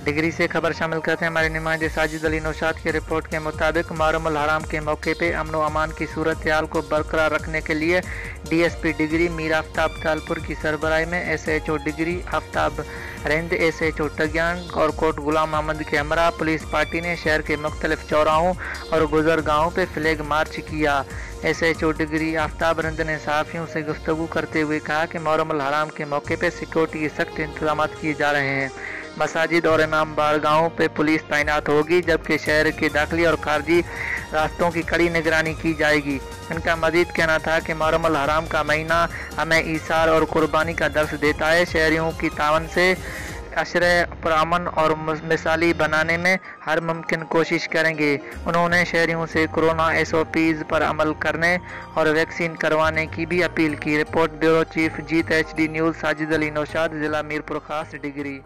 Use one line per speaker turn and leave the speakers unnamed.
Degree से खबर शामिल करते हैं हमारे नुमाइंदे साजिद अली नौशाद की रिपोर्ट के मुताबिक मुहर्रम हराम के मौके पे अमन व अमान की सूरत हाल को बरकरार रखने के लिए DSP डिग्री मीर आफ्ताब तालपुर की सरबराही में SHO degree Aftab Rind SHO टगियान और कोट गुलाम मोहम्मद के हमरा पुलिस पार्टी ने शहर के मुख्तलिफ चौराहों और गुजरगाहों पर फ्लैग मार्च किया। SHO डिग्री आफ्ताब रिंद ने सहाफ़ियों से गुफ्तगू करते हुए कहा कि मुहर्रम हराम के मौके पर सिक्योरिटी के सख्त इंतजाम किए जा रहे हैं। मसाजिद और इमाम बारगाहों पर पुलिस तैनात होगी, जबकि शहर के दाखिली और खारजी रास्तों की कड़ी निगरानी की जाएगी। इनका मजीद कहना था कि मुहर्रम हराम का महीना हमें ईसार और कुर्बानी का दर्स देता है। शहरियों की तावन से अशरे पुरअमन और मिसाली बनाने में हर मुमकिन कोशिश करेंगे। उन्होंने शहरियों से कोरोना SOPs पर अमल करने और वैक्सीन करवाने की भी अपील की। रिपोर्ट ब्यूरो चीफ जीत HD न्यूज़ साजिद अली नौशाद, ज़िला मीरपुर खास डिग्री।